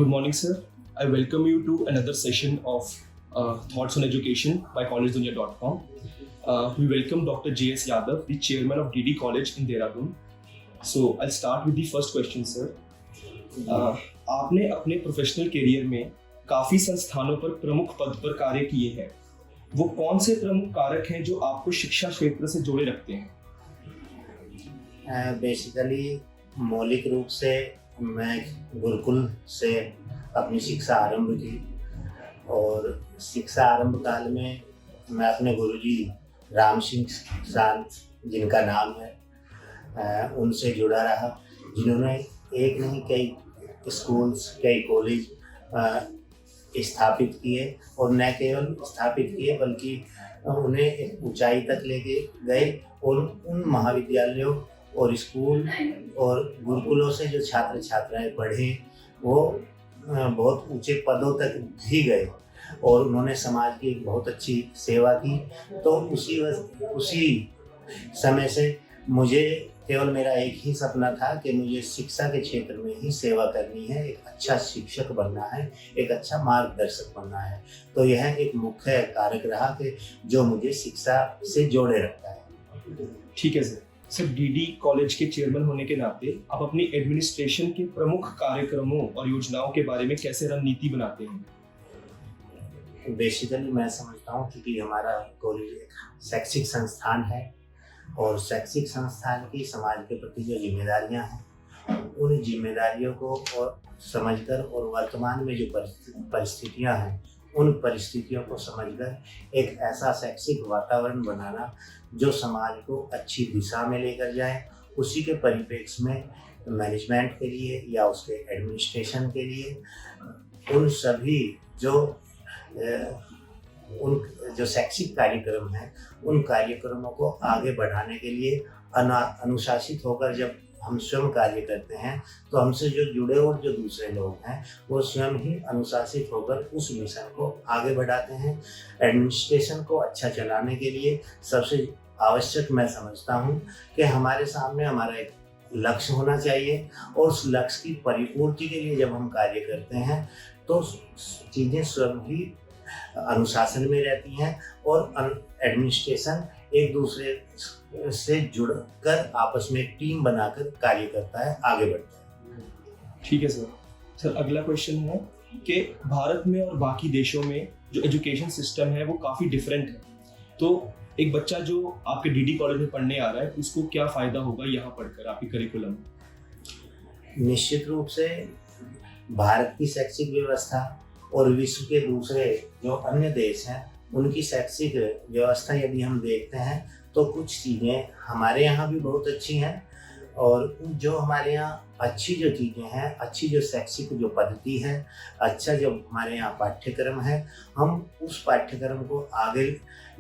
Good morning, sir. I welcome you to another session of Thoughts on Education by collegedunia.com. We welcome Dr. J.S. Yadav, the chairman of DD College in Dehradun. So I'll start with the first question, sir. आपने अपने professional career में काफ़ी संस्थानों पर प्रमुख पद पर कार्य किए हैं. वो कौन से प्रमुख कारक हैं जो आपको शिक्षा क्षेत्र से जोड़े रखते हैं? बेसिकली मौलिक रूप से मैं गुरुकुल से अपनी शिक्षा आरंभ की और शिक्षा आरंभ काल में मैं अपने गुरुजी राम सिंह शांत जिनका नाम है उनसे जुड़ा रहा, जिन्होंने एक नहीं कई स्कूल्स कई कॉलेज स्थापित किए और न केवल स्थापित किए बल्कि उन्हें एक ऊंचाई तक लेके गए और उन महाविद्यालयों और स्कूल और गुरुकुलों से जो छात्र छात्राएं पढ़े वो बहुत ऊंचे पदों तक भी गए और उन्होंने समाज की बहुत अच्छी सेवा की. तो उसी समय से मुझे केवल मेरा एक ही सपना था कि मुझे शिक्षा के क्षेत्र में ही सेवा करनी है, एक अच्छा शिक्षक बनना है, एक अच्छा मार्गदर्शक बनना है. तो यह एक मुख्य कारक रहा कि जो मुझे शिक्षा से जोड़े रखता है. ठीक है सर, डीडी कॉलेज के चेयरमैन होने के नाते आप अपनी एडमिनिस्ट्रेशन के प्रमुख कार्यक्रमों और योजनाओं के बारे में कैसे रणनीति बनाते हैं? बेसिकली मैं समझता हूँ कि हमारा कॉलेज एक शैक्षिक संस्थान है और शैक्षिक संस्थान की समाज के प्रति जो जिम्मेदारियाँ हैं उन जिम्मेदारियों को और समझकर और वर्तमान में जो परिस्थितियाँ हैं उन परिस्थितियों को समझकर एक ऐसा शैक्षिक वातावरण बनाना जो समाज को अच्छी दिशा में लेकर जाए, उसी के परिप्रेक्ष्य में मैनेजमेंट के लिए या उसके एडमिनिस्ट्रेशन के लिए उन सभी जो शैक्षिक कार्यक्रम हैं उन कार्यक्रमों को आगे बढ़ाने के लिए अनुशासित होकर जब हम स्वयं कार्य करते हैं तो हमसे जो जुड़े और जो दूसरे लोग हैं वो स्वयं ही अनुशासित होकर उस मिशन को आगे बढ़ाते हैं. एडमिनिस्ट्रेशन को अच्छा चलाने के लिए सबसे आवश्यक मैं समझता हूँ कि हमारे सामने हमारा एक लक्ष्य होना चाहिए और उस लक्ष्य की परिपूर्ति के लिए जब हम कार्य करते हैं तो चीज़ें स्वयं ही अनुशासन में रहती हैं और एडमिनिस्ट्रेशन एक दूसरे से जुड़कर आपस में एक टीम बनाकर कार्य करता है, आगे बढ़ता है. ठीक है सर, अगला क्वेश्चन है कि भारत में और बाकी देशों में जो एजुकेशन सिस्टम है वो काफ़ी डिफरेंट है. तो एक बच्चा जो आपके डीडी कॉलेज में पढ़ने आ रहा है उसको क्या फ़ायदा होगा यहाँ पढ़कर आपके करिकुलम? निश्चित रूप से भारत की शैक्षिक व्यवस्था और विश्व के दूसरे जो अन्य देश हैं उनकी शैक्षिक व्यवस्था यदि हम देखते हैं तो कुछ चीज़ें हमारे यहाँ भी बहुत अच्छी हैं और जो हमारे यहाँ अच्छी जो चीज़ें हैं, अच्छी जो शैक्षिक जो पद्धति है, अच्छा जो हमारे यहाँ पाठ्यक्रम है, हम उस पाठ्यक्रम को आगे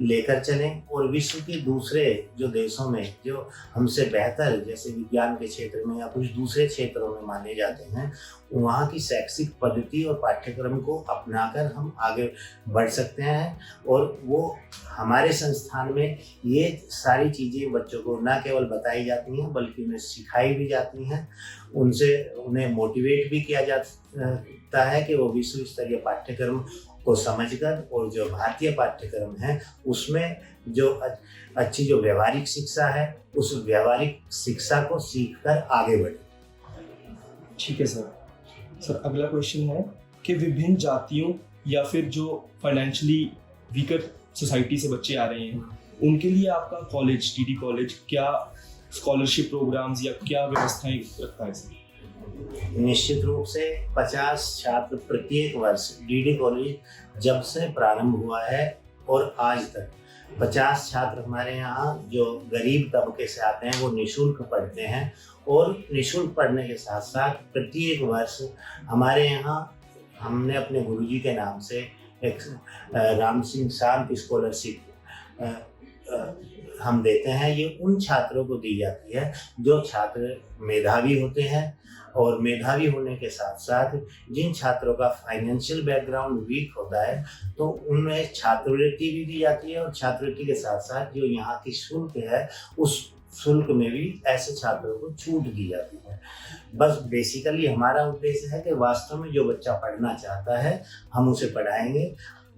लेकर चलें और विश्व के दूसरे जो देशों में जो हमसे बेहतर जैसे विज्ञान के क्षेत्र में या कुछ दूसरे क्षेत्रों में माने जाते हैं वहाँ की शैक्षिक पद्धति और पाठ्यक्रम को अपनाकर हम आगे बढ़ सकते हैं. और वो हमारे संस्थान में ये सारी चीज़ें बच्चों को न केवल बताई जाती हैं बल्कि उन्हें सिखाई भी जाती हैं, उन्हें मोटिवेट भी किया जाता है कि वो विश्व स्तरीय पाठ्यक्रम को समझकर और जो भारतीय पाठ्यक्रम है उसमें जो अच्छी जो व्यवहारिक शिक्षा है उस व्यवहारिक शिक्षा को सीखकर आगे बढ़े. ठीक है सर, अगला क्वेश्चन है कि विभिन्न जातियों या फिर जो फाइनेंशियली वीकर सोसाइटी से बच्चे आ रहे हैं उनके लिए आपका कॉलेज डीडी कॉलेज क्या स्कॉलरशिप प्रोग्राम्स या क्या व्यवस्थाएं रखता है सर? निश्चित रूप से 50 छात्र प्रत्येक वर्ष डीडी कॉलेज जब से प्रारंभ हुआ है और आज तक 50 छात्र हमारे यहाँ जो गरीब तबके से आते हैं वो निःशुल्क पढ़ते हैं और निःशुल्क पढ़ने के साथ साथ प्रत्येक वर्ष हमारे यहाँ हमने अपने गुरुजी के नाम से एक राम सिंह शांत स्कॉलरशिप हम देते हैं. ये उन छात्रों को दी जाती है जो छात्र मेधावी होते हैं और मेधावी होने के साथ साथ जिन छात्रों का फाइनेंशियल बैकग्राउंड वीक होता है तो उनमें छात्रवृत्ति भी दी जाती है और छात्रवृत्ति के साथ साथ जो यहाँ की शुल्क है उस शुल्क में भी ऐसे छात्रों को छूट दी जाती है। बस बेसिकली हमारा उद्देश्य है कि वास्तव में जो बच्चा पढ़ना चाहता है हम उसे पढ़ाएंगे,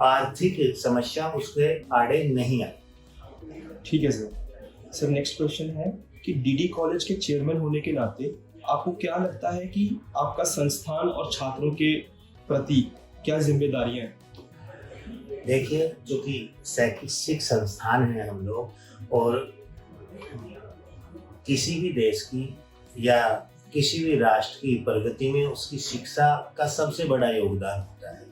आर्थिक समस्या उसके आड़े नहीं आए। ठीक है सर। सर नेक्स्ट क्वेश्चन है कि डीडी कॉलेज के चेयरमैन होने के नाते आपको क्या लगता है कि आपका संस्थान और छात्रों के प्रति क्या जिम्मेदारियां हैं? देखिए, जो कि शैक्षिक संस्थान है हम लोग, और किसी भी देश की या किसी भी राष्ट्र की प्रगति में उसकी शिक्षा का सबसे बड़ा योगदान होता है।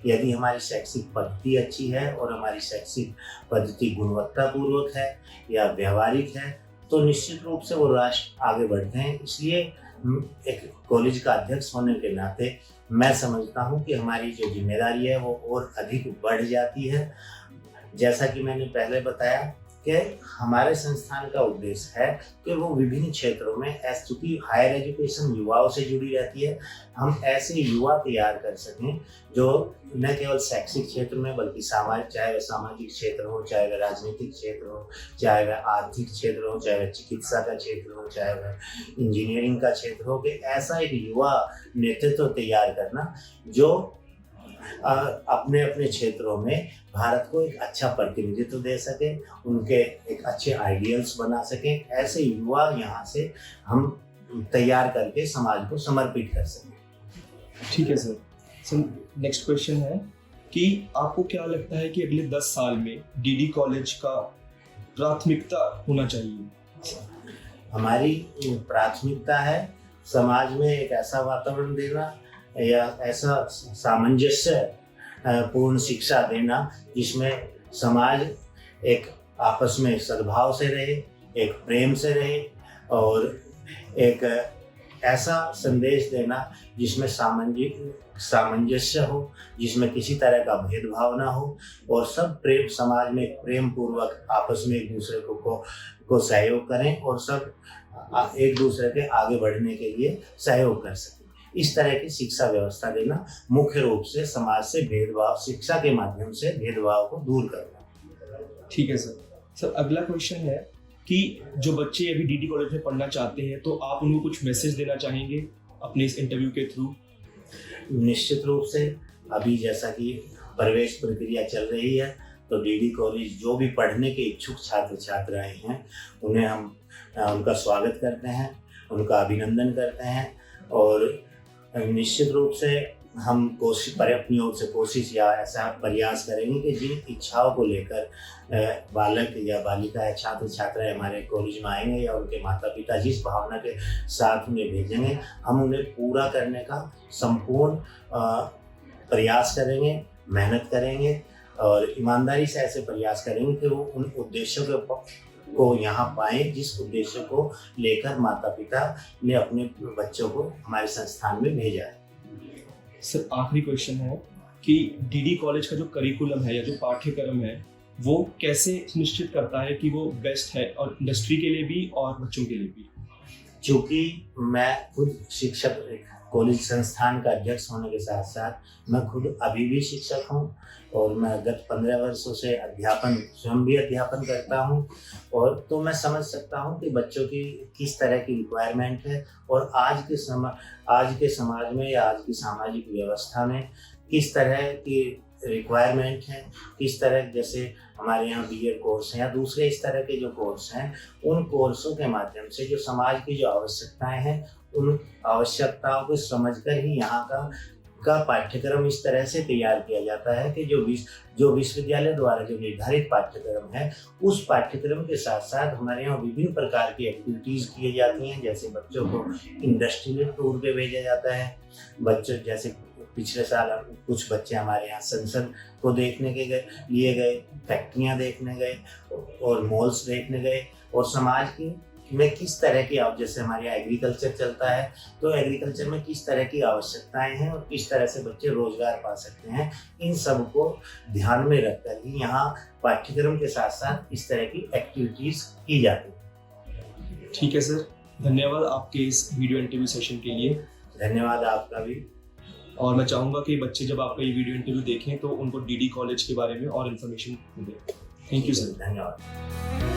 यदि हमारी शैक्षिक पद्धति अच्छी है और हमारी शैक्षिक पद्धति गुणवत्तापूर्वक है या व्यवहारिक है तो निश्चित रूप से वो राष्ट्र आगे बढ़ते हैं। इसलिए एक कॉलेज का अध्यक्ष होने के नाते मैं समझता हूँ कि हमारी जो जिम्मेदारी है वो और अधिक बढ़ जाती है। जैसा कि मैंने पहले बताया कि हमारे संस्थान का उद्देश्य है कि वो विभिन्न क्षेत्रों में, चूँकि हायर एजुकेशन युवाओं से जुड़ी रहती है, हम ऐसे युवा तैयार कर सकें जो न केवल शैक्षिक क्षेत्र में बल्कि चाहे वह सामाजिक क्षेत्र हो, चाहे वह राजनीतिक क्षेत्र हो, चाहे वह आर्थिक क्षेत्र हो, चाहे वह चिकित्सा का क्षेत्र हो, चाहे वह इंजीनियरिंग का क्षेत्र हो, कि ऐसा एक युवा नेतृत्व तैयार करना जो अपने अपने क्षेत्रों में भारत को एक अच्छा प्रतिनिधित्व दे सके, उनके एक अच्छे आइडियल्स बना सकें। ऐसे युवा यहाँ से हम तैयार करके समाज को समर्पित कर सकें। ठीक है सर। सर नेक्स्ट क्वेश्चन है कि आपको क्या लगता है कि अगले 10 साल में डीडी कॉलेज का प्राथमिकता होना चाहिए? हमारी प्राथमिकता है समाज में एक ऐसा वातावरण देना या ऐसा सामंजस्य पूर्ण शिक्षा देना जिसमें समाज एक आपस में सद्भाव से रहे, एक प्रेम से रहे, और एक ऐसा संदेश देना जिसमें सामंजस्य हो, जिसमें किसी तरह का भेदभाव ना हो, और सब प्रेम समाज में प्रेम पूर्वक आपस में एक दूसरे को सहयोग करें और सब एक दूसरे के आगे बढ़ने के लिए सहयोग कर सकें। इस तरह की शिक्षा व्यवस्था देना, मुख्य रूप से समाज से भेदभाव, शिक्षा के माध्यम से भेदभाव को दूर करना। ठीक है सर। सर अगला क्वेश्चन है कि जो बच्चे अभी डीडी कॉलेज में पढ़ना चाहते हैं तो आप उनको कुछ मैसेज देना चाहेंगे अपने इस इंटरव्यू के थ्रू? निश्चित रूप से अभी जैसा कि प्रवेश प्रक्रिया चल रही है तो डीडी कॉलेज जो भी पढ़ने के इच्छुक छात्र छात्राएं हैं उन्हें हम उनका स्वागत करते हैं, उनका अभिनंदन करते हैं, और निश्चित रूप से हम अपनी ओर से कोशिश या ऐसा प्रयास करेंगे कि जिन इच्छाओं को लेकर बालक या बालिका या छात्र छात्राएं हमारे कॉलेज में आएंगे या उनके माता पिता जिस भावना के साथ उन्हें भेजेंगे, हम उन्हें पूरा करने का संपूर्ण प्रयास करेंगे, मेहनत करेंगे और ईमानदारी से ऐसे प्रयास करेंगे कि वो उन उद्देश्यों को यहाँ पाएं जिस उद्देश्य को लेकर माता पिता ने अपने बच्चों को हमारे संस्थान में भेजा है। सर आखिरी क्वेश्चन है कि डीडी कॉलेज का जो करिकुलम है या जो पाठ्यक्रम है वो कैसे सुनिश्चित करता है कि वो बेस्ट है, और इंडस्ट्री के लिए भी और बच्चों के लिए भी? चूँकि मैं खुद शिक्षक, कॉलेज संस्थान का अध्यक्ष होने के साथ साथ मैं खुद अभी भी शिक्षक हूँ और मैं गत 15 वर्षों से स्वयं भी अध्यापन करता हूँ, और तो मैं समझ सकता हूँ कि बच्चों की किस तरह की रिक्वायरमेंट है और आज के समाज में या आज की सामाजिक व्यवस्था में किस तरह की रिक्वायरमेंट है, किस तरह, जैसे हमारे यहाँ बीएड कोर्स हैं या दूसरे इस तरह के जो कोर्स हैं, उन कोर्सों के माध्यम से जो समाज की जो आवश्यकताएं हैं उन आवश्यकताओं को समझकर ही यहाँ का पाठ्यक्रम इस तरह से तैयार किया जाता है कि जो विश्वविद्यालय द्वारा जो निर्धारित पाठ्यक्रम है उस पाठ्यक्रम के साथ साथ हमारे यहाँ विभिन्न प्रकार की एक्टिविटीज़ की जाती हैं। जैसे बच्चों को इंडस्ट्रियल टूर पे भेजा जाता है, बच्चों जैसे पिछले साल कुछ बच्चे हमारे यहाँ संसद को देखने के लिए गए, फैक्ट्रियाँ देखने गए और मॉल्स देखने गए, और समाज की में किस तरह की, जैसे हमारे यहाँ एग्रीकल्चर चलता है तो एग्रीकल्चर में किस तरह की आवश्यकताएं हैं और किस तरह से बच्चे रोजगार पा सकते हैं, इन सब को ध्यान में रखकर ही यहाँ पाठ्यक्रम के साथ साथ इस तरह की एक्टिविटीज की जाती है। ठीक है सर, धन्यवाद आपके इस वीडियो इंटरव्यू सेशन के लिए। धन्यवाद आपका भी। और मैं चाहूँगा कि बच्चे जब आपका ये वीडियो इंटरव्यू देखें तो उनको डीडी कॉलेज के बारे में और इन्फॉर्मेशन मिले। Thank you sir. धन्यवाद।